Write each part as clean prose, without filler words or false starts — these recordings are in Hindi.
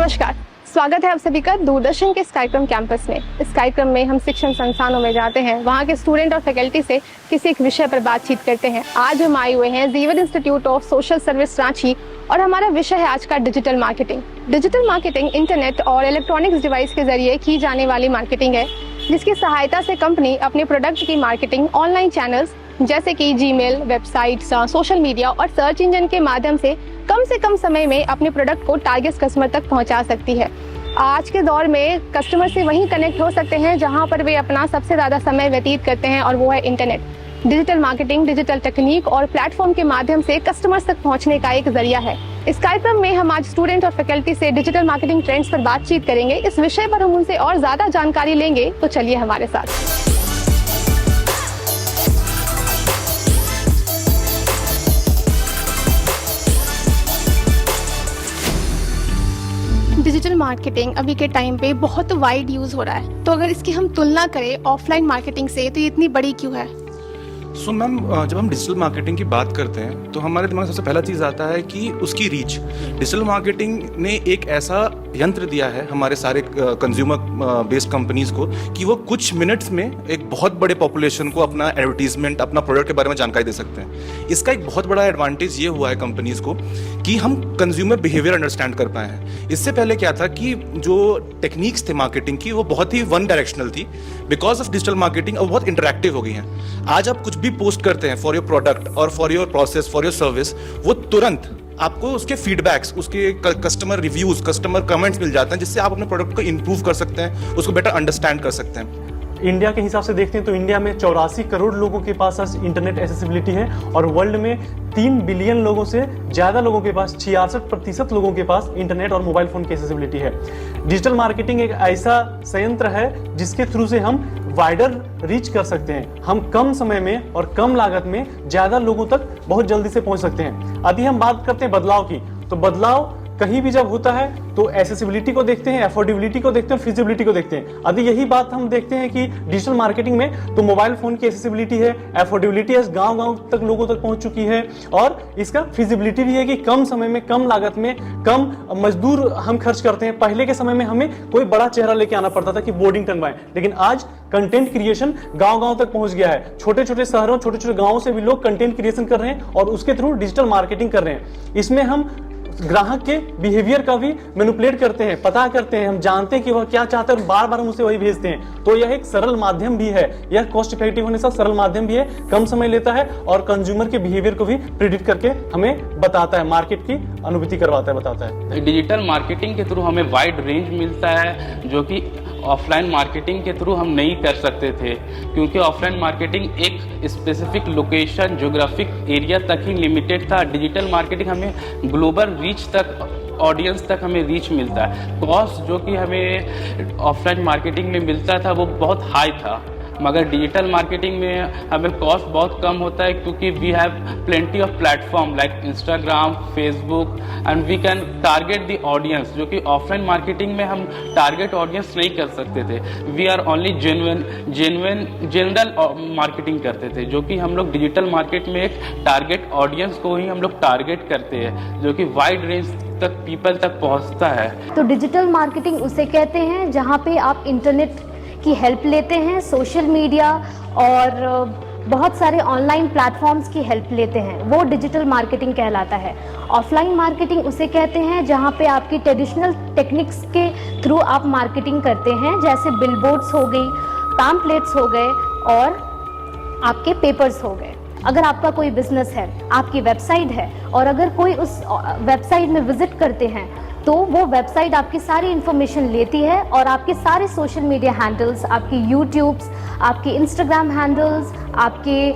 नमस्कार, स्वागत है आप सभी का दूरदर्शन के इस कार्यक्रम कैंपस में। इस कार्यक्रम में हम शिक्षण संस्थानों में जाते हैं, वहाँ के स्टूडेंट और फैकल्टी से किसी एक विषय पर बातचीत करते हैं। आज हम आए हुए हैं ज़ेवर institute of social service Ranchi और हमारा विषय है आज का digital marketing. Digital marketing internet और इलेक्ट्रॉनिक्स डिवाइस के जरिए की जाने वाली मार्केटिंग है, जिसकी सहायता से कंपनी अपने प्रोडक्ट की मार्केटिंग ऑनलाइन चैनल्स जैसे कि जीमेल, वेबसाइट्स, सोशल मीडिया और सर्च इंजन के माध्यम से कम समय में अपने प्रोडक्ट को टारगेट कस्टमर तक पहुंचा सकती है। आज के दौर में कस्टमर से वहीं कनेक्ट हो सकते हैं जहां पर वे अपना सबसे ज़्यादा समय व्यतीत करते हैं, और वो है internet. Digital marketing digital technique और प्लेटफॉर्म के माध्यम से कस्टमर्स तक पहुंचने का एक जरिया है। इस कार्यक्रम में हम आज स्टूडेंट और फैकल्टी से डिजिटल मार्केटिंग ट्रेंड्स पर बातचीत करेंगे। इस विषय पर हम उनसे और ज़्यादा जानकारी लेंगे, तो चलिए हमारे साथ। डिजिटल मार्केटिंग अभी के टाइम पे बहुत वाइड यूज़ हो रहा है, तो अगर इसकी हम तुलना करें ऑफलाइन मार्केटिंग से, तो ये इतनी बड़ी क्यों है? मैम, जब हम डिजिटल मार्केटिंग की बात करते हैं तो हमारे दिमाग में सबसे पहला चीज़ आता है कि उसकी रीच। डिजिटल मार्केटिंग ने एक ऐसा यंत्र दिया है हमारे सारे कंज्यूमर बेस्ड कंपनीज को कि वो कुछ मिनट्स में एक बहुत बड़े पॉपुलेशन को अपना एडवर्टीजमेंट, अपना प्रोडक्ट के बारे में जानकारी दे सकते हैं। इसका एक बहुत बड़ा एडवांटेज ये हुआ है कंपनीज को कि हम कंज्यूमर बिहेवियर अंडरस्टैंड कर पाए हैं। इससे पहले क्या था कि जो टेक्निक्स थे मार्केटिंग की वो बहुत ही वन डायरेक्शनल थी। बिकॉज ऑफ डिजिटल मार्केटिंग अब बहुत इंटरैक्टिव हो गई हैं। आज आप कुछ भी पोस्ट करते हैं फॉर योर प्रोडक्ट और for your process, for your service, वो तुरंत आपको उसके फीडबैक्स, उसके कस्टमर रिव्यूज, कस्टमर कमेंट्स मिल जाते हैं, जिससे आप अपने प्रोडक्ट को इंप्रूव कर सकते हैं, उसको बेटर अंडरस्टैंड कर सकते हैं। इंडिया के हिसाब से देखते हैं तो इंडिया में 84 करोड़ लोगों के पास आज इंटरनेट एक्सेसिबिलिटी है और वर्ल्ड में 3 बिलियन लोगों से ज़्यादा लोगों के पास, 66% लोगों के पास इंटरनेट और मोबाइल फ़ोन की एक्सेसिबिलिटी है। डिजिटल मार्केटिंग एक ऐसा संयंत्र है जिसके थ्रू से हम वाइडर रीच कर सकते हैं। हम कम समय में और कम लागत में ज़्यादा लोगों तक बहुत जल्दी से पहुंच सकते हैं। अभी हम बात करते हैं बदलाव की, तो बदलाव कहीं भी जब होता है तो एक्सेसिबिलिटी को देखते हैं, अफोर्डेबिलिटी को देखते हैं, फिजिबिलिटी को देखते हैं। अभी यही बात हम देखते हैं कि डिजिटल मार्केटिंग में तो मोबाइल फोन की एक्सेसिबिलिटी है, अफोर्डेबिलिटी गांव-गांव तक लोगों तक पहुंच चुकी है, और इसका फिजिबिलिटी भी है कि कम समय में, कम लागत में, कम मजदूर हम खर्च करते हैं। पहले के समय में हमें कोई बड़ा चेहरा लेके आना पड़ता था कि बोर्डिंग टंगवाएं, लेकिन आज कंटेंट क्रिएशन गांव-गांव तक पहुंच गया है। छोटे-छोटे शहरों, छोटे-छोटे गांवों से भी लोग कंटेंट क्रिएशन कर रहे हैं और उसके थ्रू डिजिटल मार्केटिंग कर रहे हैं। इसमें हम ग्राहक के बिहेवियर का भी मैनिपुलेट करते हैं, पता करते हैं, हम जानते हैं कि वह क्या चाहते हैं और बार बार हम उसे वही भेजते हैं। तो यह एक सरल माध्यम भी है, यह कॉस्ट इफेक्टिव होने से सरल माध्यम भी है, कम समय लेता है और कंज्यूमर के बिहेवियर को भी प्रिडिक्ट करके हमें बताता है, मार्केट की अनुभूति करवाता है, बताता है। डिजिटल मार्केटिंग के थ्रू हमें वाइड रेंज मिलता है, जो कि ऑफलाइन मार्केटिंग के थ्रू हम नहीं कर सकते थे, क्योंकि ऑफलाइन मार्केटिंग एक स्पेसिफिक लोकेशन, ज्योग्राफिक एरिया तक ही लिमिटेड था। डिजिटल मार्केटिंग हमें ग्लोबल रीच तक, ऑडियंस तक हमें रीच मिलता है। कॉस्ट जो कि हमें ऑफलाइन मार्केटिंग में मिलता था वो बहुत हाई था, मगर डिजिटल मार्केटिंग में हमें कॉस्ट बहुत कम होता है, क्योंकि we have plenty of platform like Instagram, Facebook, and we can target the audience, जो कि ऑफलाइन मार्केटिंग में हम टारगेट ऑडियंस नहीं कर सकते थे। We are only general marketing करते थे, जो कि हम लोग डिजिटल मार्केट में एक टारगेट ऑडियंस को ही हम लोग टारगेट करते हैं, जो कि वाइड रेंज तक पीपल तक पहुंचता है। तो डिजिटल मार्केटिंग उसे कहते हैं जहां पे आप इंटरनेट की हेल्प लेते हैं, सोशल मीडिया और बहुत सारे ऑनलाइन प्लेटफॉर्म्स की हेल्प लेते हैं, वो डिजिटल मार्केटिंग कहलाता है। ऑफलाइन मार्केटिंग उसे कहते हैं जहां पे आपकी ट्रेडिशनल टेक्निक्स के थ्रू आप मार्केटिंग करते हैं, जैसे बिलबोर्ड्स हो गई, पैम्पलेट्स हो गए और आपके पेपर्स हो गए। अगर आपका कोई बिजनेस है, आपकी वेबसाइट है, और अगर कोई उस वेबसाइट में विजिट करते हैं तो वो वेबसाइट आपकी सारी इन्फॉर्मेशन लेती है और आपके सारे सोशल मीडिया हैंडल्स, आपकी यूट्यूब्स, आपके इंस्टाग्राम हैंडल्स, आपके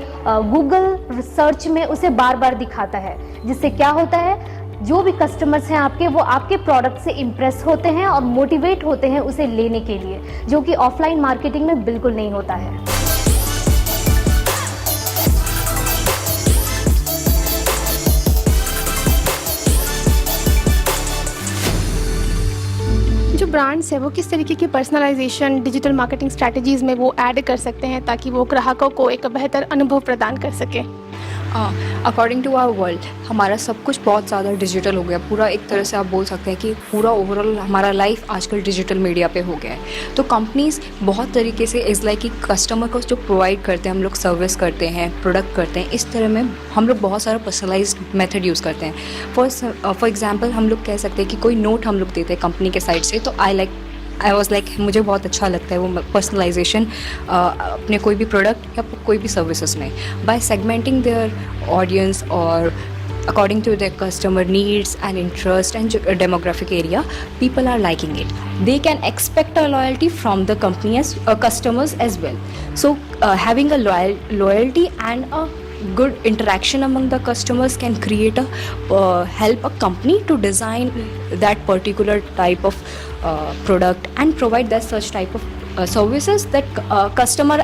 गूगल सर्च में उसे बार बार दिखाता है, जिससे क्या होता है, जो भी कस्टमर्स हैं आपके, वो आपके प्रोडक्ट से इम्प्रेस होते हैं और मोटिवेट होते हैं उसे लेने के लिए, जो कि ऑफलाइन मार्केटिंग में बिल्कुल नहीं होता है। जो ब्रांड्स है वो किस तरीके की पर्सनलाइजेशन डिजिटल मार्केटिंग स्ट्रैटेजीज में वो ऐड कर सकते हैं ताकि वो ग्राहकों को एक बेहतर अनुभव प्रदान कर सकें? अकॉर्डिंग टू आवर वर्ल्ड हमारा सब कुछ बहुत ज़्यादा डिजिटल हो गया, पूरा एक तरह से आप बोल सकते हैं कि पूरा ओवरऑल हमारा लाइफ आजकल डिजिटल मीडिया पे हो गया है। तो कंपनीज़ बहुत तरीके से इज़ लाइक कि कस्टमर को जो प्रोवाइड करते हैं, हम लोग सर्विस करते हैं, प्रोडक्ट करते हैं, इस तरह में हम लोग बहुत सारा पर्सनलाइज्ड मेथड यूज़ करते हैं। फॉर एग्जांपल हम लोग कह सकते हैं कि कोई नोट हम लोग देते हैं कंपनी के साइड से, तो आई वॉज लाइक मुझे बहुत अच्छा लगता है वो पर्सनलाइजेशन अपने कोई भी प्रोडक्ट या कोई भी सर्विसेज में, बाय सेगमेंटिंग देयर ऑडियंस और according to their customer needs and interest and demographic area, people are liking it. They can expect a loyalty from the company as customers as well. So having a loyalty and a good interaction among the customers can create a help a company to design that particular type of product and provide that such type of services that customer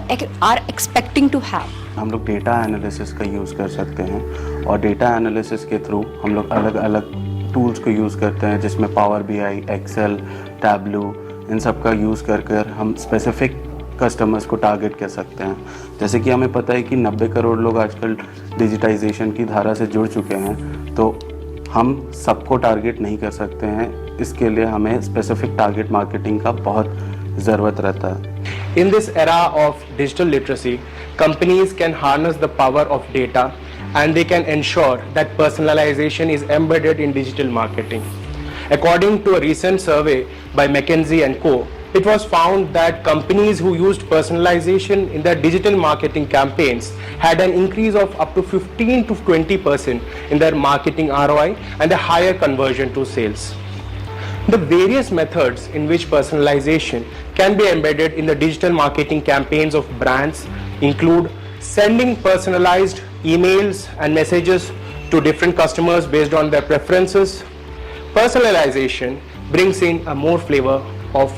are expecting to have. हम लोग डेटा एनालिसिस का यूज़ कर सकते हैं और डेटा एनालिसिस के थ्रू हम लोग अलग अलग टूल्स को यूज़ करते हैं, जिसमें पावर बीआई, एक्सेल, टैब्लू, इन सब का यूज़ कर हम स्पेसिफिक कस्टमर्स को टारगेट कर सकते हैं। जैसे कि हमें पता है कि 90 करोड़ लोग आजकल डिजिटाइजेशन की धारा से जुड़ चुके हैं, तो हम सबको टारगेट नहीं कर सकते हैं। इसके लिए हमें स्पेसिफिक टारगेट मार्केटिंग का बहुत ज़रूरत रहता है। In this era of digital literacy, companies can harness the power of data and they can ensure that personalization is embedded in digital marketing. According to a recent survey by McKinsey & Co., it was found that companies who used personalization in their digital marketing campaigns had an increase of up to 15 to 20% in their marketing ROI and a higher conversion to sales. The various methods in which personalization can be embedded in the digital marketing campaigns of brands include sending personalized emails and messages to different customers based on their preferences. Personalization brings in a more flavor of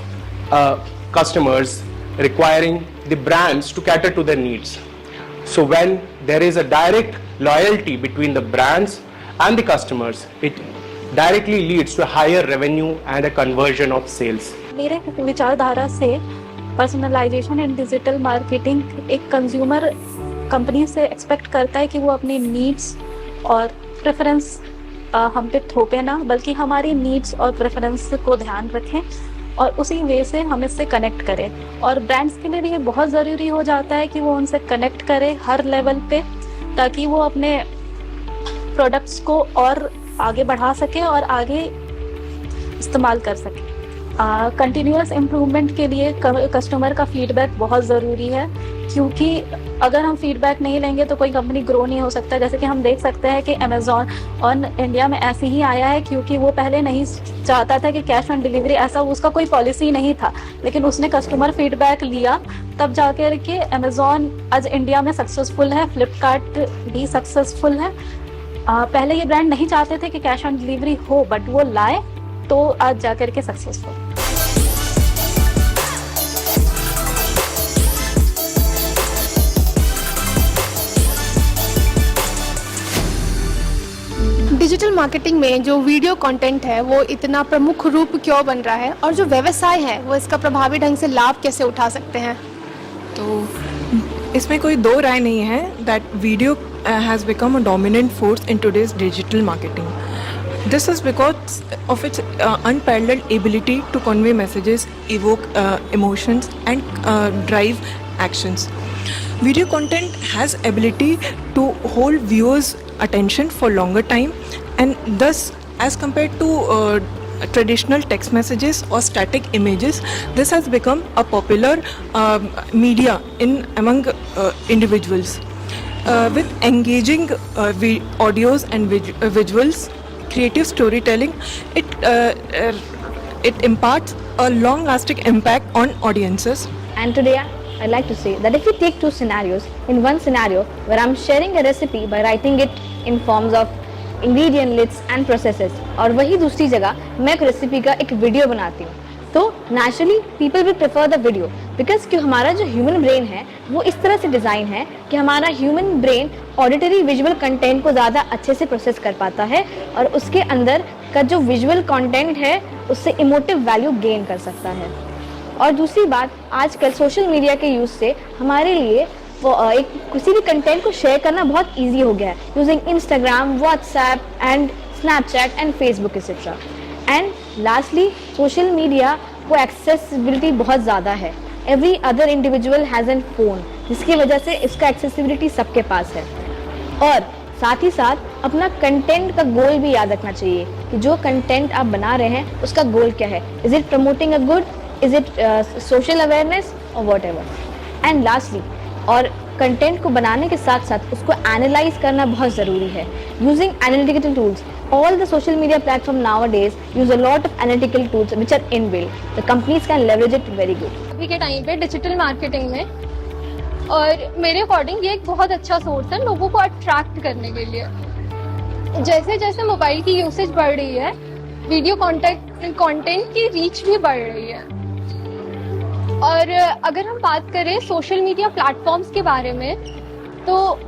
customers, requiring the brands to cater to their needs. So when there is a direct loyalty between the brands and the customers, it directly leads to a higher revenue and a conversion of sales. मेरे विचारधारा से पर्सनलाइजेशन एंड डिजिटल मार्केटिंग एक कंज्यूमर कंपनी से एक्सपेक्ट करता है कि वो अपनी नीड्स और प्रेफरेंस हम पे थोपे ना, बल्कि हमारी नीड्स और प्रेफरेंस को ध्यान रखें और उसी वे से हम इससे कनेक्ट करें। और ब्रांड्स के लिए ये बहुत ज़रूरी हो जाता है कि वो उनसे कनेक्ट करें हर लेवल पे, ताकि वो अपने प्रोडक्ट्स को और आगे बढ़ा सके और आगे इस्तेमाल कर सके। कंटिन्यूअस इम्प्रूवमेंट के लिए कस्टमर का फीडबैक बहुत ज़रूरी है, क्योंकि अगर हम फीडबैक नहीं लेंगे तो कोई कंपनी ग्रो नहीं हो सकता। जैसे कि हम देख सकते हैं कि अमेज़ॉन और इंडिया में ऐसे ही आया है, क्योंकि वो पहले नहीं चाहता था कि कैश ऑन डिलीवरी, ऐसा उसका कोई पॉलिसी नहीं था, लेकिन उसने कस्टमर फीडबैक लिया, तब जाकर के अमेज़ॉन आज इंडिया में सक्सेसफुल है, फ्लिपकार्ट भी सक्सेसफुल है। पहले ये ब्रांड नहीं चाहते थे कि कैश ऑन डिलीवरी हो, बट वो लाए तो आज जाकर के सक्सेसफुल। डिजिटल मार्केटिंग में जो वीडियो कंटेंट है वो इतना प्रमुख रूप क्यों बन रहा है, और जो व्यवसाय है वो इसका प्रभावी ढंग से लाभ कैसे उठा सकते हैं? तो इसमें कोई दो राय नहीं है that video has become a dominant force in today's digital marketing. This is because of its unparalleled ability to convey messages, evoke emotions, and drive actions. Video content has ability to hold viewers' attention for longer time, and thus, as compared to traditional text messages or static images, this has become a popular media among individuals. With engaging audios and visuals, creative storytelling, it imparts a long-lasting impact on audiences. And today I'd like to say that if we take two scenarios, in one scenario where I'm sharing a recipe by writing it in forms of ingredient lists and processes, और वही दूसरी जगह मैं एक रेसिपी का एक वीडियो बनाती हूँ, तो naturally people will prefer the video, because कि हमारा जो ह्यूमन ब्रेन है वो इस तरह से डिज़ाइन है कि हमारा human brain auditory visual content को ज़्यादा अच्छे से प्रोसेस कर पाता है, और उसके अंदर का जो विजुअल कंटेंट है उससे इमोटिव वैल्यू गेन कर सकता है। और दूसरी बात, आजकल सोशल मीडिया के यूज़ से हमारे लिए एक किसी भी कंटेंट को शेयर करना बहुत इजी हो गया है using Instagram, WhatsApp and Snapchat and Facebook etcetera. And lastly social media को एक्सेसिबिलिटी बहुत ज़्यादा है। Every other individual has an phone, जिसकी वजह से इसका एक्सेसिबिलिटी सबके पास है। और साथ ही साथ अपना कंटेंट का गोल भी याद रखना चाहिए कि जो कंटेंट आप बना रहे हैं उसका गोल क्या है। Is it promoting a good, is it social awareness और वॉट एवर। एंड लास्टली, और कंटेंट को बनाने के साथ साथ उसको एनालाइज करना बहुत ज़रूरी है using analytical tools. All the social media platform nowadays use a lot of analytical tools which are inbuilt. The companies can leverage it very good. अभी के टाइम पे डिजिटल मार्केटिंग में और मेरे अकॉर्डिंग ये एक बहुत अच्छा सोर्स है लोगों को अट्रैक्ट करने के लिए। जैसे जैसे मोबाइल की यूसेज बढ़ रही है, वीडियो कंटेंट की रीच भी बढ़ रही है। और अगर हम बात करें सोशल मीडिया प्लेटफॉर्म्स के बारे में, तो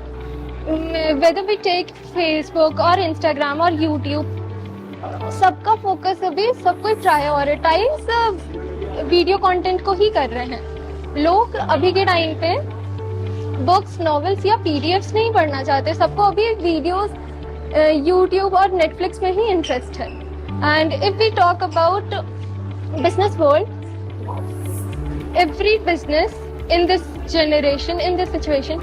whether we take Facebook और Instagram और YouTube, सबका फोकस अभी सब कोई प्रायोरिटाइज वीडियो कंटेंट को ही कर रहे हैं। लोग अभी के टाइम पे बुक्स, नॉवेल्स या पीडीएफ्स नहीं पढ़ना चाहते, सबको अभी वीडियोस YouTube और Netflix में ही इंटरेस्ट है। And if we talk about business world, every business in this generation, in this situation,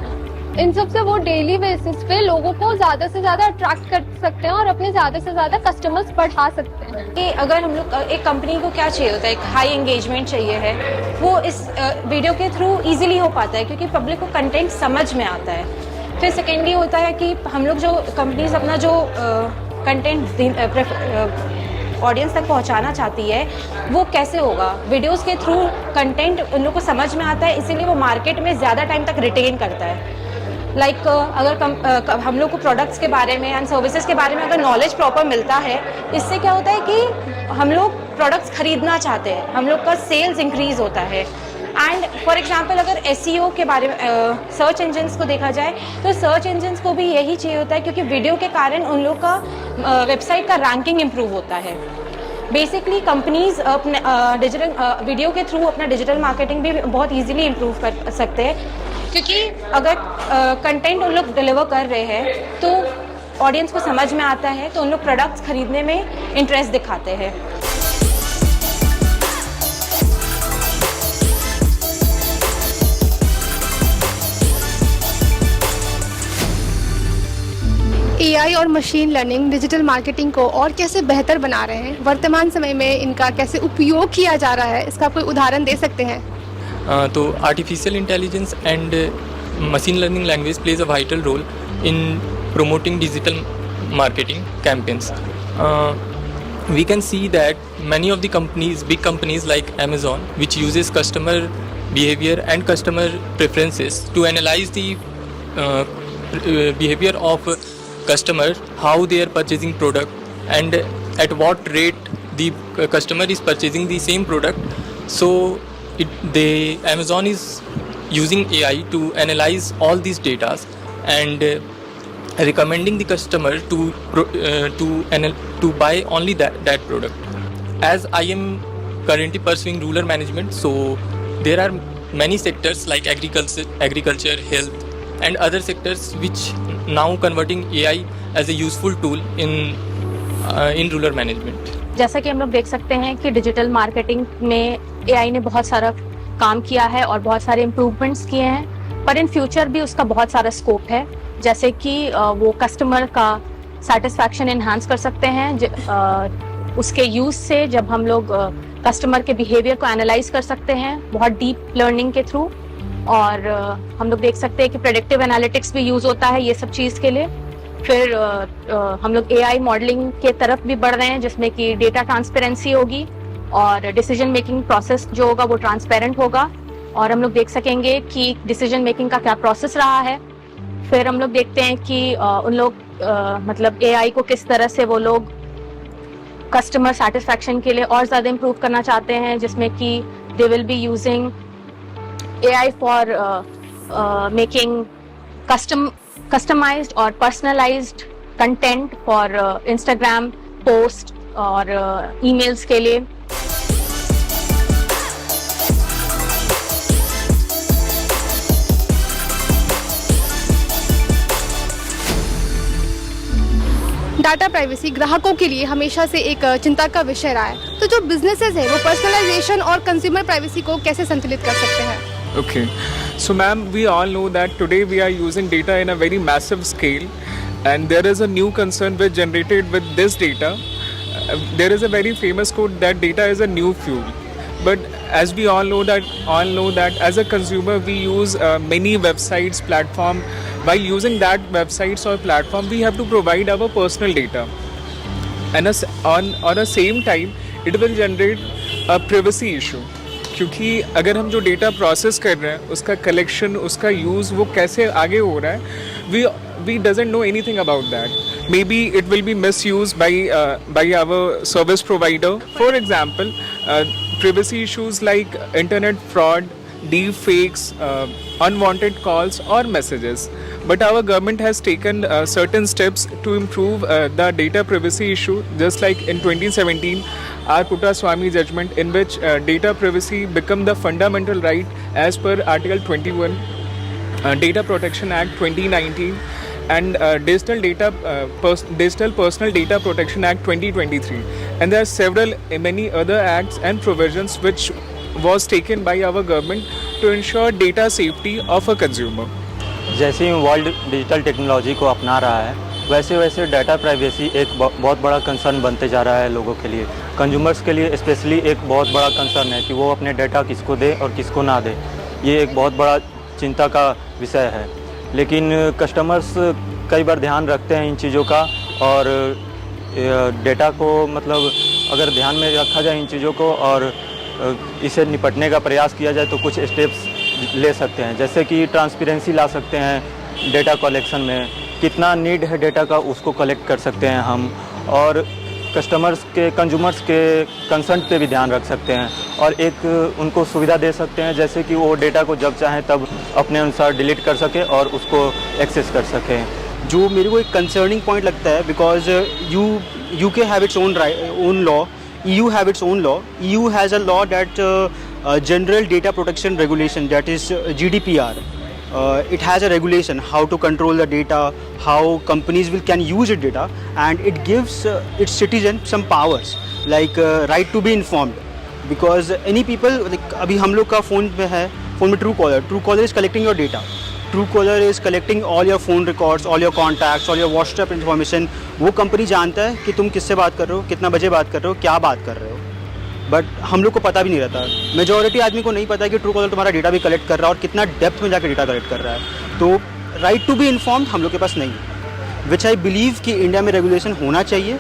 इन सबसे वो डेली बेसिस पे लोगों को ज़्यादा से ज़्यादा अट्रैक्ट कर सकते हैं और अपने ज़्यादा से ज़्यादा कस्टमर्स बढ़ा सकते हैं। कि अगर हम लोग एक कंपनी को क्या चाहिए होता है, एक हाई एंगेजमेंट चाहिए है, वो इस वीडियो के थ्रू इजीली हो पाता है क्योंकि पब्लिक को कंटेंट समझ में आता है। फिर सेकेंडली होता है कि हम लोग जो कंपनीज अपना जो कंटेंट ऑडियंस तक पहुंचाना चाहती है वो कैसे होगा, वीडियोस के थ्रू कंटेंट उन लोग को समझ में आता है, इसीलिए वो मार्केट में ज़्यादा टाइम तक रिटेन करता है। लाइक अगर हम लोग को प्रोडक्ट्स के बारे में एंड सर्विसेज के बारे में अगर नॉलेज प्रॉपर मिलता है, इससे क्या होता है कि हम लोग प्रोडक्ट्स खरीदना चाहते हैं, हम लोग का सेल्स इंक्रीज होता है। एंड फॉर एग्जांपल अगर SEO के बारे में सर्च इंजन्स को देखा जाए तो सर्च इंजन्स को भी यही चाहिए होता है क्योंकि वीडियो के कारण उन लोग का वेबसाइट का रैंकिंग इम्प्रूव होता है। बेसिकली कंपनीज अपने डिजिटल वीडियो के थ्रू अपना डिजिटल मार्केटिंग भी बहुत ईजिली इम्प्रूव कर सकते हैं क्योंकि अगर कंटेंट उन लोग डिलीवर कर रहे हैं तो ऑडियंस को समझ में आता है, तो उन लोग प्रोडक्ट्स खरीदने में इंटरेस्ट दिखाते हैं। AI और मशीन लर्निंग डिजिटल मार्केटिंग को और कैसे बेहतर बना रहे हैं, वर्तमान समय में इनका कैसे उपयोग किया जा रहा है, इसका कोई उदाहरण दे सकते हैं? तो artificial intelligence and machine learning language plays a vital role in promoting digital marketing campaigns. We can see that many of the companies, big companies like Amazon, which uses customer behavior and customer preferences to analyze the behavior of customer, how they are purchasing product and at what rate the customer is purchasing the same product. So Amazon is using AI to analyze all these data and recommending the customer to buy only that product. As I am currently pursuing rural management, so there are many sectors like agriculture, health and other sectors which now converting AI as a useful tool in rural management. जैसा कि हम लोग देख सकते हैं कि डिजिटल मार्केटिंग में AI ने बहुत सारा काम किया है और बहुत सारे इम्प्रूवमेंट्स किए हैं, पर इन फ्यूचर भी उसका बहुत सारा स्कोप है। जैसे कि वो कस्टमर का सेटिस्फैक्शन एनहांस कर सकते हैं उसके यूज़ से, जब हम लोग कस्टमर के बिहेवियर को एनालाइज कर सकते हैं बहुत डीप लर्निंग के थ्रू। और हम लोग देख सकते हैं कि प्रेडिक्टिव एनालिटिक्स भी यूज़ होता है ये सब चीज़ के लिए। फिर हम लोग AI मॉडलिंग के तरफ भी बढ़ रहे हैं जिसमें कि डेटा ट्रांसपेरेंसी होगी और डिसीजन मेकिंग प्रोसेस जो होगा वो ट्रांसपेरेंट होगा और हम लोग देख सकेंगे कि डिसीजन मेकिंग का क्या प्रोसेस रहा है। फिर हम लोग देखते हैं कि उन लोग मतलब AI को किस तरह से वो लोग कस्टमर सेटिस्फैक्शन के लिए और ज़्यादा इम्प्रूव करना चाहते हैं, जिसमें कि they will be using AI for making customized और personalized content for Instagram post और ईमेल्स के लिए। डाटा प्राइवेसी ग्राहकों के लिए हमेशा से एक चिंता का विषय रहा है। तो जो बिजनेसेस है वो पर्सनलाइजेशन और कंज्यूमर प्राइवेसी को कैसे संतुलित कर सकते हैं? Okay, so ma'am, we all know that today we are using data in a very massive scale, and there is a new concern which generated with this data. There is a very famous quote that data is a new fuel. But as we all know that as a consumer we use many websites, platform. While using that websites or platform, we have to provide our personal data, and on the same time, it will generate a privacy issue. क्योंकि अगर हम जो डेटा प्रोसेस कर रहे हैं उसका कलेक्शन, उसका यूज़ वो कैसे आगे हो रहा है, we doesn't know anything about that. Maybe it will be misused by our service provider. For example, privacy issues like internet fraud, deep fakes, unwanted calls or messages. But our government has taken certain steps to improve the data privacy issue, just like in 2017 our Puttaswamy judgment, in which data privacy become the fundamental right as per Article 21 Data Protection Act 2019 and Digital Personal Data Protection Act 2023, and there are many other acts and provisions which was taken by our government to ensure data safety of a consumer. जैसे ही वर्ल्ड डिजिटल टेक्नोलॉजी को अपना रहा है वैसे वैसे डाटा प्राइवेसी एक बहुत बड़ा कंसर्न बनते जा रहा है लोगों के लिए। कंज्यूमर्स के लिए स्पेशली एक बहुत बड़ा कंसर्न है कि वो अपने डाटा किसको दे और किसको ना दे। ये एक बहुत बड़ा चिंता का विषय है, लेकिन कस्टमर्स कई बार ध्यान रखते हैं इन चीज़ों का, और डेटा को मतलब अगर ध्यान में रखा जाए इन चीज़ों को और इसे निपटने का प्रयास किया जाए तो कुछ स्टेप्स ले सकते हैं। जैसे कि ट्रांसपेरेंसी ला सकते हैं डेटा कलेक्शन में, कितना नीड है डेटा का उसको कलेक्ट कर सकते हैं हम, और कंज्यूमर्स के कंसर्न पे भी ध्यान रख सकते हैं और एक उनको सुविधा दे सकते हैं जैसे कि वो डेटा को जब चाहें तब अपने अनुसार डिलीट कर सके और उसको एक्सेस कर सकें। जो मेरे को एक कंसर्निंग पॉइंट लगता है, because UK have its own law, EU have its own law. EU has a law that General Data Protection Regulation, that is GDPR. It has a regulation how to control the data, how companies can use the data, and it gives its citizens some powers like right to be informed. Because any people, like अभी हम लोग का फ़ोन में Truecaller is collecting your data. Truecaller is collecting all your phone records, all your contacts, all your WhatsApp information. वो कंपनी जानता है कि तुम किससे बात कर रहे हो, कितना बजे बात कर रहे हो, क्या बात कर रहे हो, बट हम लोग को पता भी नहीं रहता। मेजॉरिटी आदमी को नहीं पता है कि Truecaller तुम्हारा डेटा भी कलेक्ट कर रहा है और कितना डेप्थ में जाकर डेटा कलेक्ट कर रहा है। तो राइट टू बी इन्फॉर्म्ड हम लोग के पास नहीं है, विच आई बिलीव कि इंडिया में रेगुलेशन होना चाहिए।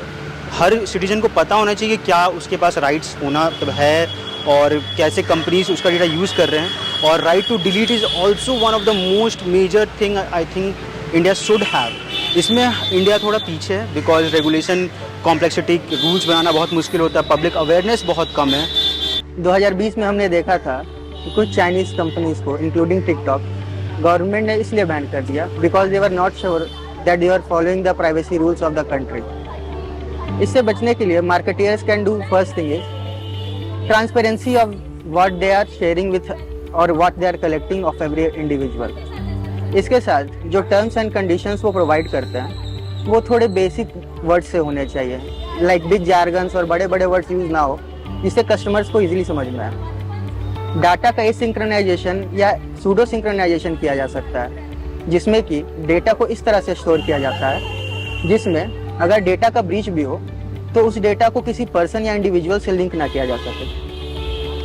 हर सिटीजन को पता होना चाहिए क्या उसके पास राइट्स होना है और कैसे कंपनीज उसका डेटा यूज़ कर रहे हैं। और right to delete is also one of the most major thing I think India should have. इसमें इंडिया थोड़ा पीछे है बिकॉज रेगुलेशन कॉम्प्लेक्सिटी, रूल्स बनाना बहुत मुश्किल होता है, पब्लिक अवेयरनेस बहुत कम है। 2020 में हमने देखा था कि कुछ चाइनीज़ कंपनीज को इंक्लूडिंग टिकटॉक गवर्नमेंट ने इसलिए बैन कर दिया because they were not sure that they are following the privacy rules of the country. इससे बचने के लिए marketers can do first thing is transparency of what they are sharing with or what they are collecting of every individual। इसके साथ जो टर्म्स एंड कंडीशंस वो प्रोवाइड करते हैं वो थोड़े बेसिक वर्ड्स से होने चाहिए, लाइक बिग जार्गन्स और बड़े बड़े वर्ड्स यूज ना हो जिससे कस्टमर्स को इजीली समझ में आए। डाटा का एसिंक्रोनाइजेशन या सूडो सिंक्रोनाइजेशन किया जा सकता है जिसमें कि डेटा को इस तरह से स्टोर किया जाता है जिसमें अगर डेटा का ब्रीच भी हो तो उस डेटा को किसी पर्सन या इंडिविजुअल से लिंक ना किया जा सके।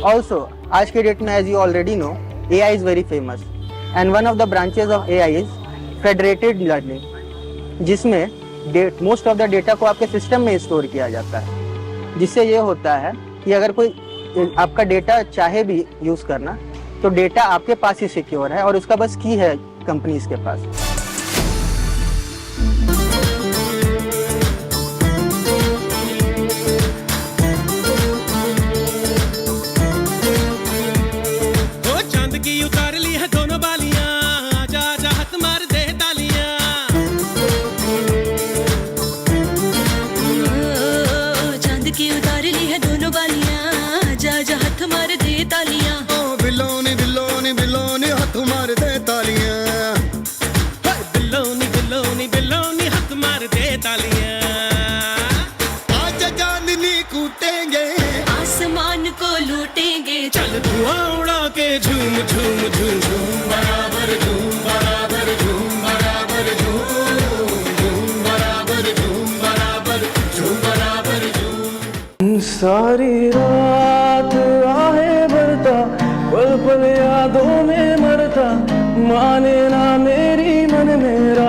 ऑल्सो आज के डेट में as you already know AI is very famous and one of the branches of AI is federated learning, जिसमें मोस्ट ऑफ द डेटा को आपके सिस्टम में स्टोर किया जाता है, जिससे ये होता है कि अगर कोई आपका डेटा चाहे भी यूज करना तो डेटा आपके पास ही सिक्योर है और उसका बस की है कंपनीज के पास। बिल्लोनी बिल्लोनी बिल्लोनी हथ मार दे तालियां। धुआं उड़ा के झूम झूम झूम झूम बराबर झूम बराबर झूम बराबर झूम झूम बराबर झूम बराबर झूम बराबर झूम। सारी रात आहें भरता पल पल यादों में मरता माने ना मेरी मन मेरा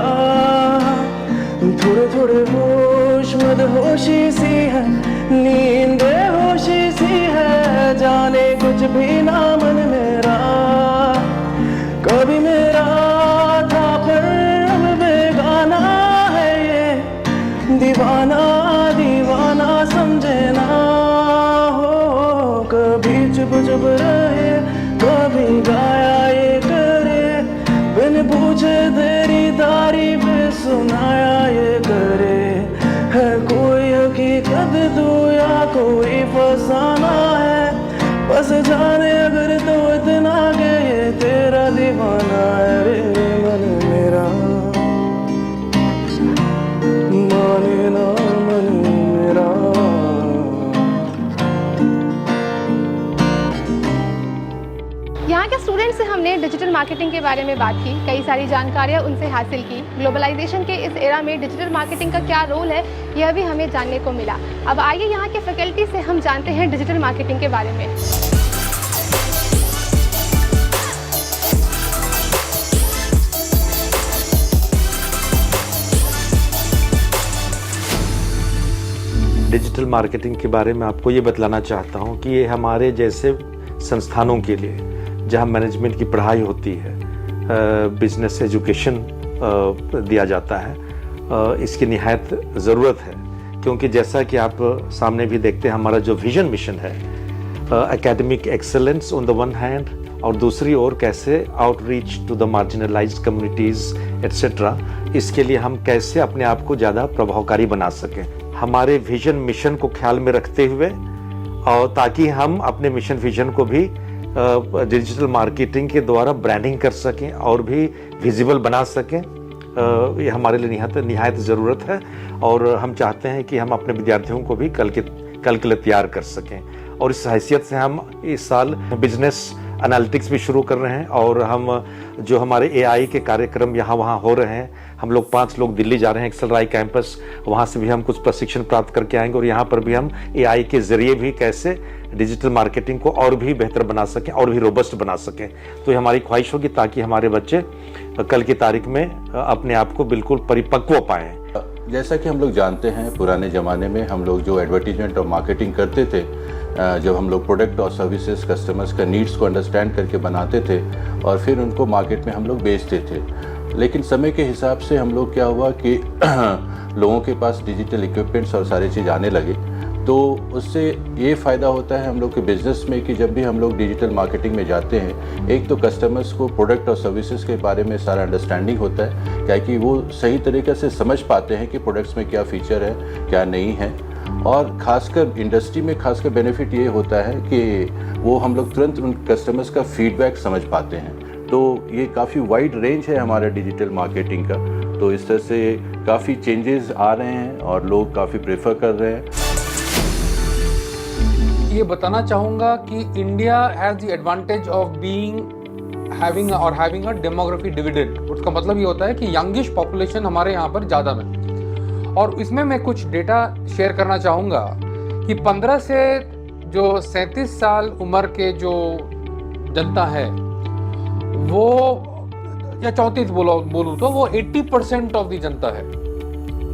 थोड़े थोड़े होश मदहोशी सी है नींद होशी सी है जाने कुछ भी ना मन मेरा कभी मेरा था पर अब बेगाना है ये दीवाना दीवाना समझे ना हो कभी चुप चुप रहे कभी गाया ये करे बिन पूछे तेरी तारीफ सुनाया ये करे है कोई हकीकत तू या कोई फसाना है बस जाने अगर तो इतना के ये तेरा दीवाना है रे मन मेरा माने ना मन मेरा। यहाँ के स्टूडेंट से हमने डिजिटल मार्केटिंग के बारे में बात की, कई सारी जानकारियाँ उनसे हासिल की। ग्लोबलाइजेशन के इस एरा में डिजिटल मार्केटिंग का क्या रोल है यह भी हमें जानने को मिला। अब आइए यहाँ के फैकल्टी से हम जानते हैं डिजिटल मार्केटिंग के बारे में। डिजिटल मार्केटिंग के बारे में आपको ये बतलाना चाहता हूँ कि ये हमारे जैसे संस्थानों के लिए जहाँ मैनेजमेंट की पढ़ाई होती है, बिजनेस एजुकेशन दिया जाता है, इसकी निहायत ज़रूरत है। क्योंकि जैसा कि आप सामने भी देखते हैं हमारा जो विजन मिशन है academic excellence on the one hand और दूसरी ओर कैसे outreach to the marginalised communities etcetera, इसके लिए हम कैसे अपने आप को ज़्यादा प्रभावकारी बना सकें हमारे विजन मिशन को ख्याल में रखते हुए और ताकि हम अपने मिशन विजन को भी डिजिटल मार्केटिंग के द्वारा ब्रांडिंग कर सकें और भी विजिबल बना सकें। ये हमारे लिए निहायत ज़रूरत है और हम चाहते हैं कि हम अपने विद्यार्थियों को भी कल के लिए तैयार कर सकें। और इस हैसियत से हम इस साल बिजनेस एनालिटिक्स भी शुरू कर रहे हैं और हम जो हमारे AI के कार्यक्रम यहाँ वहाँ हो रहे हैं, हम लोग 5 लोग दिल्ली जा रहे हैं एक्सेलराई कैंपस, वहाँ से भी हम कुछ प्रशिक्षण प्राप्त करके आएंगे और यहाँ पर भी हम AI के ज़रिए भी कैसे डिजिटल मार्केटिंग को और भी बेहतर बना सकें और भी रोबस्ट बना सकें। तो ये हमारी ख्वाहिश होगी ताकि हमारे बच्चे कल की तारीख में अपने आप को बिल्कुल परिपक्व पाएँ। जैसा कि हम लोग जानते हैं पुराने ज़माने में हम लोग जो एडवर्टीजमेंट और मार्केटिंग करते थे, जब हम लोग प्रोडक्ट और सर्विसेज कस्टमर्स का नीड्स को अंडरस्टैंड करके बनाते थे और फिर उनको मार्केट में हम लोग बेचते थे। लेकिन समय के हिसाब से हम लोग क्या हुआ कि लोगों के पास डिजिटल इक्विपमेंट्स और सारी चीज़ आने लगे, तो उससे ये फ़ायदा होता है हम लोग के बिज़नेस में कि जब भी हम लोग डिजिटल मार्केटिंग में जाते हैं, एक तो कस्टमर्स को प्रोडक्ट और सर्विसेज के बारे में सारा अंडरस्टैंडिंग होता है, क्या कि वो सही तरीके से समझ पाते हैं कि प्रोडक्ट्स में क्या फ़ीचर है क्या नहीं है। और ख़ासकर इंडस्ट्री में खासकर बेनिफिट ये होता है कि वो हम लोग तुरंत उन कस्टमर्स का फीडबैक समझ पाते हैं। तो ये काफ़ी वाइड रेंज है हमारे डिजिटल मार्केटिंग का, तो इस तरह से काफ़ी चेंजेस आ रहे हैं और लोग काफ़ी प्रेफर कर रहे हैं। ये बताना चाहूँगा कि India has the advantage of having a demography dividend. उसका मतलब ये होता है कि यंगिश पॉपुलेशन हमारे यहाँ पर ज़्यादा है। और इसमें मैं कुछ डेटा शेयर करना चाहूँगा कि 15 से जो 37 साल उम्र के जो जनता है वो, या 34 बोलूँ तो वो 80% ऑफ दी जनता है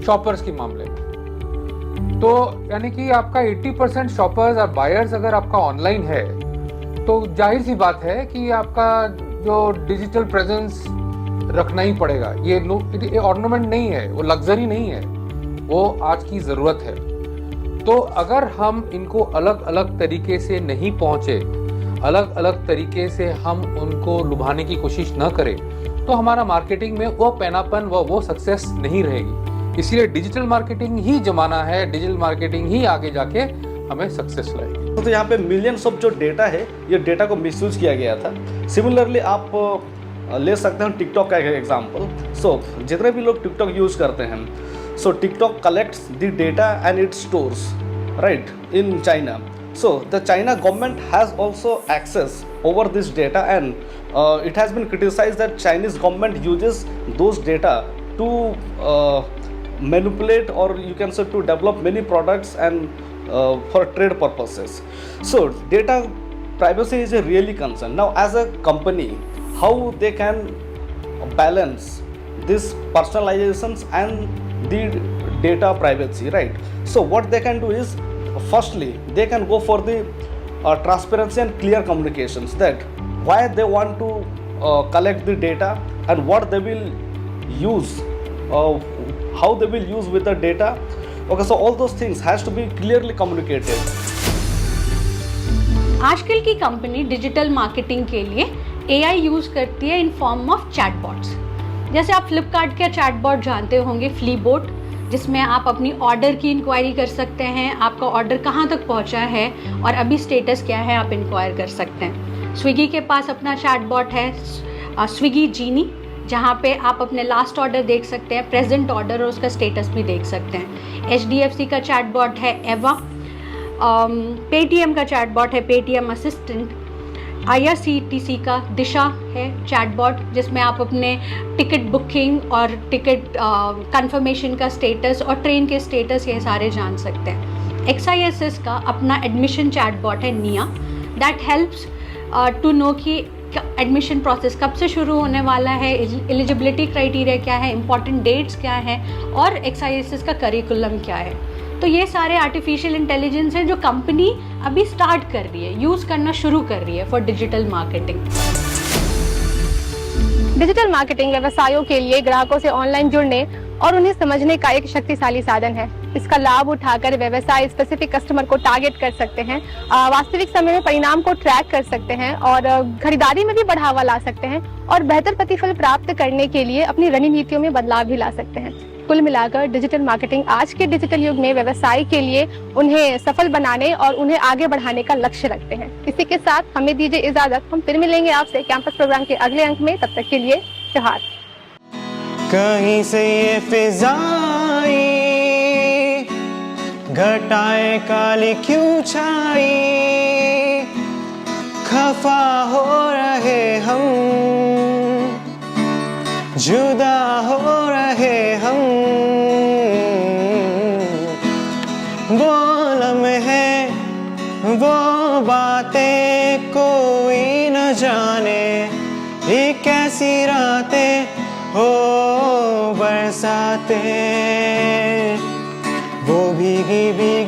शॉपर्स के मामले में। तो यानी कि आपका 80% शॉपर्स और बायर्स अगर आपका ऑनलाइन है तो जाहिर सी बात है कि आपका जो डिजिटल प्रेजेंस रखना ही पड़ेगा। ये ऑर्नामेंट नहीं है, वो लग्जरी नहीं है, वो आज की ज़रूरत है। तो अगर हम इनको अलग अलग तरीके से नहीं पहुँचे, अलग अलग तरीके से हम उनको लुभाने की कोशिश न करें, तो हमारा मार्केटिंग में वो पैनापन वो सक्सेस नहीं रहेगी। इसलिए डिजिटल मार्केटिंग ही जमाना है, डिजिटल मार्केटिंग ही आगे जाके हमें सक्सेस लाएगी। तो यहाँ पे मिलियंस ऑफ जो डेटा है, ये डेटा को मिसयूज किया गया था। सिमिलरली आप ले सकते हैं टिकटॉक का एग्जांपल। सो जितने भी लोग टिकटॉक यूज़ करते हैं, so TikTok collects the data and it stores right in China. So the China government has also access over this data, and it has been criticized that Chinese government uses those data to manipulate, or you can say to develop many products and for trade purposes. So data privacy is a really concern. Now as a company, how they can balance this personalizations and the data privacy, right? So what they can do is, firstly they can go for the transparency and clear communications, that why they want to collect the data and what they will use, how they will use with the data. Okay, so all those things has to be clearly communicated. आजकल की कंपनी डिजिटल मार्केटिंग के लिए AI यूज़ करती है इन फॉर्म ऑफ चैटबॉट्स। जैसे आप फ्लिपकार्ट के चैटबॉट जानते होंगे, फ्लीबोट, जिसमें आप अपनी ऑर्डर की इंक्वायरी कर सकते हैं, आपका ऑर्डर कहाँ तक पहुँचा है और अभी स्टेटस क्या है आप इंक्वायर कर सकते हैं। स्विगी के पास अपना चैटबॉट है स्विगी जीनी, जहाँ पे आप अपने लास्ट ऑर्डर देख सकते हैं, प्रेजेंट ऑर्डर और उसका स्टेटस भी देख सकते हैं। HDFC का चैटबॉट है एवा, पेटीएम का चैटबॉट है पेटीएम असिस्टेंट, IRCTC का दिशा है चैटबॉट, जिसमें आप अपने टिकट बुकिंग और टिकट कंफर्मेशन का स्टेटस और ट्रेन के स्टेटस ये सारे जान सकते हैं। XISS का अपना एडमिशन चैटबॉट है निया, दैट हेल्प्स टू नो कि एडमिशन प्रोसेस कब से शुरू होने वाला है, एलिजिबिलिटी क्राइटेरिया क्या है, इंपॉर्टेंट डेट्स क्या है और XISS का करिकुलम क्या है। तो ये सारे आर्टिफिशियल इंटेलिजेंस हैं जो कंपनी अभी स्टार्ट कर रही है, यूज़ करना शुरू कर रही है for digital marketing. Digital marketing व्यवसायों के लिए ग्राहकों से ऑनलाइन जुड़ने और उन्हें समझने का एक शक्तिशाली साधन है। इसका लाभ उठाकर व्यवसाय स्पेसिफिक कस्टमर को टारगेट कर सकते हैं, वास्तविक समय में परिणाम को ट्रैक कर सकते हैं और खरीदारी में भी बढ़ावा ला सकते हैं और बेहतर प्रतिफल प्राप्त करने के लिए अपनी रणनीतियों में बदलाव भी ला सकते हैं। कुल मिलाकर डिजिटल मार्केटिंग आज के डिजिटल युग में व्यवसाय के लिए उन्हें सफल बनाने और उन्हें आगे बढ़ाने का लक्ष्य रखते हैं। इसी के साथ हमें दीजिए इजाजत, हम फिर मिलेंगे आपसे कैंपस प्रोग्राम के अगले अंक में। तब तक के लिए त्योहार। कहीं से ये फिजाई घटाए काली क्यों छाई, खफा हो रहे हम, जुदा हो रहे हम, वो लम्हे वो बातें कोई न जाने, ये कैसी रातें हो बरसाते, वो भीगी भी